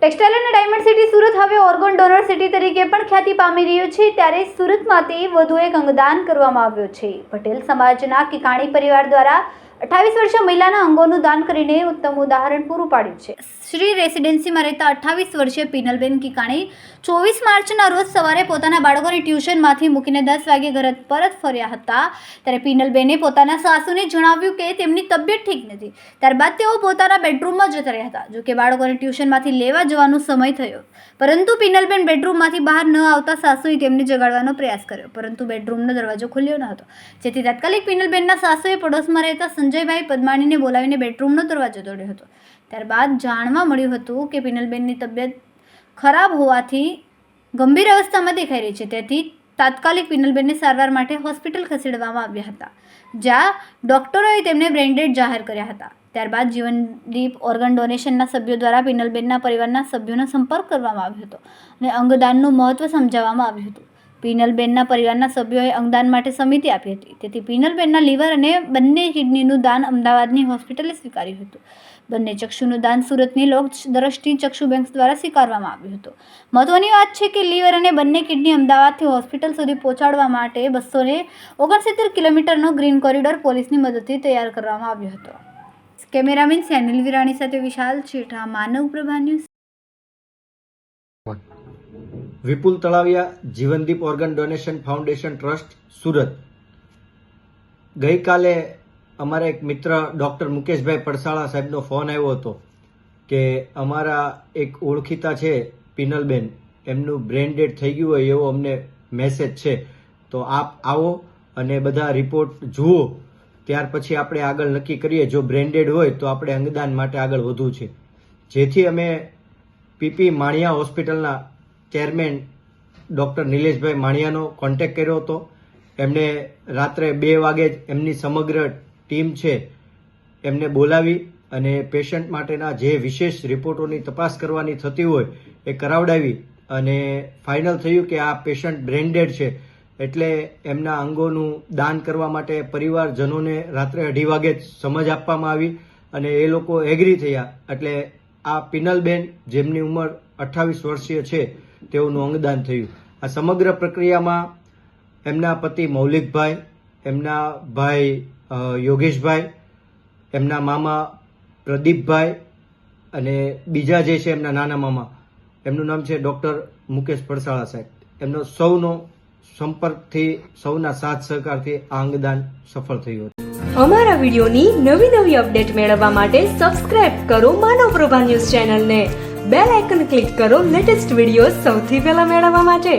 Textile અને diamond city Surat હવે organ donor city તરીકે પણ ખ્યાતિ પામી રહ્યું છે, ત્યારે સુરતમાંથી વધુ એક અંગદાન કરવામાં આવ્યું છે। પટેલ સમાજના કિકાણી પરિવાર દ્વારા 28 વર્ષીય મહિલાના અંગોનું દાન કરીને ઉત્તમ ઉદાહરણ પૂરું પાડ્યું છે। શ્રી રેસિડેન્સીમાં રહેતા 28 વર્ષીય પિનલબેન કિકાણી 24 માર્ચના રોજ સવારે પોતાના બાળકોને ટ્યુશનમાંથી મૂકીને 10 વાગે ઘરે પરત ફર્યા હતા। ત્યારે પિનલબેને પોતાના સાસુને જણાવ્યું કે તેમની તબિયત ઠીક નથી। ત્યારબાદ તેઓ પોતાના બેડરૂમમાં જતા રહ્યા હતા। જો કે બાળકોને ટ્યુશનમાંથી લેવા જવાનો સમય થયો, પરંતુ પિનલબેન બેડરૂમમાંથી બહાર ન આવતા સાસુએ તેમને જગાડવાનો પ્રયાસ કર્યો, પરંતુ બેડરૂમનો દરવાજો ખુલ્યો ન હતો, જેથી તાત્કાલિક પિનલબેનના સાસુએ પડોશમાં રહેતા સંજયભાઈ પદમાણીને બોલાવીને બેડરૂમનો દરવાજો તોડ્યો હતો। ત્યારબાદ જાણવા મળ્યું હતું કે પિનલબેનની તબિયત ખરાબ હોવાથી ગંભીર અવસ્થામાં દેખાઈ રહી છે, તેથી તાત્કાલિક પિનલબેનને સારવાર માટે હોસ્પિટલ ખસેડવામાં આવ્યા હતા, જ્યાં ડોક્ટરોએ તેમને બ્રેન્ડેડ જાહેર કર્યા હતા। ત્યારબાદ જીવનદીપ ઓર્ગન ડોનેશનના સભ્યો દ્વારા પિનલબેનના પરિવારના સભ્યોનો સંપર્ક કરવામાં આવ્યો હતો અને અંગદાનનું મહત્ત્વ સમજાવવામાં આવ્યું હતું। પિનલબેનના પરિવારના સભ્યોએ અંગદાન માટે સમિતિ આપી હતી, તેથી પિનલબેનના લીવર અને બંને કિડનીનું દાન અમદાવાદની હોસ્પિટલે સ્વીકાર્યું હતું। બંને ચક્ષુનું દાન સુરતની લોકદ્રષ્ટિ ચક્ષુ બેંક દ્વારા સ્વીકારવામાં આવ્યું હતું। મહત્વની વાત છે કે લીવર અને બંને કિડની અમદાવાદથી હોસ્પિટલ સુધી પહોંચાડવા માટે 269 કિલોમીટરનો ગ્રીન કોરિડોર પોલીસની મદદથી તૈયાર કરવામાં આવ્યો હતો। કેમેરામેન સેનિલ વિરાણી સાથે Vishal Chhetha, Manav Prabha news. Vipul Talaviya, Jivandeep organ donation foundation trust, Surat. ગઈકાલે અમારા એક મિત્ર ડૉક્ટર મુકેશભાઈ પડસાળા સાહેબનો ફોન આવ્યો હતો કે અમારા એક ઓળખીતા છે પિનલબેન, એમનું બ્રેન ડેડ થઈ ગયું હોય એવો અમને મેસેજ છે, તો આપ આવો અને બધા રિપોર્ટ જુઓ, ત્યાર પછી આપણે આગળ નક્કી કરીએ। જો બ્રેન ડેડ હોય તો આપણે અંગદાન માટે આગળ વધવું છે, જેથી અમે પીપી માણિયા હોસ્પિટલના ચેરમેન ડૉક્ટર નિલેશભાઈ માણિયાનો કોન્ટેક્ટ કર્યો હતો। એમને રાત્રે 2 વાગે જ એમની સમગ્ર ટીમ છે એમને બોલાવી અને પેશન્ટ માટેના જે વિશેષ રિપોર્ટોની તપાસ કરવાની થતી હોય એ કરાવડાવી અને ફાઇનલ થયું કે આ પેશન્ટ બ્રેન ડેડ છે, એટલે એમના અંગોનું દાન કરવા માટે પરિવારજનોને રાત્રે 2:30 વાગે જ સમજ આપવામાં આવી અને એ લોકો એગ્રી થયા, એટલે આ પિનલબેન જેમની ઉંમર 28 વર્ષીય છે તેઓનું અંગદાન થયું। આ સમગ્ર પ્રક્રિયામાં એમના પતિ મૌલિકભાઈ, એમના ભાઈ યોગેશભાઈ, એમના મામા પ્રદીપભાઈ અને બીજા જે છે એમના નાના મામા, એમનું નામ છે ડૉક્ટર મુકેશ પડસાળા સાહેબ, એમનો સૌનો સંપર્કથી, સૌના સાથ સહકારથી આ અંગદાન સફળ થયું હતું। અમારા વિડીયોની નવી અપડેટ મેળવવા માટે સબસ્ક્રાઇબ કરો માનવ પ્રભા ન્યૂઝ ચેનલને, બેલ આઇકન ક્લિક કરો લેટેસ્ટ વિડીયો સૌથી પહેલા મેળવવા માટે।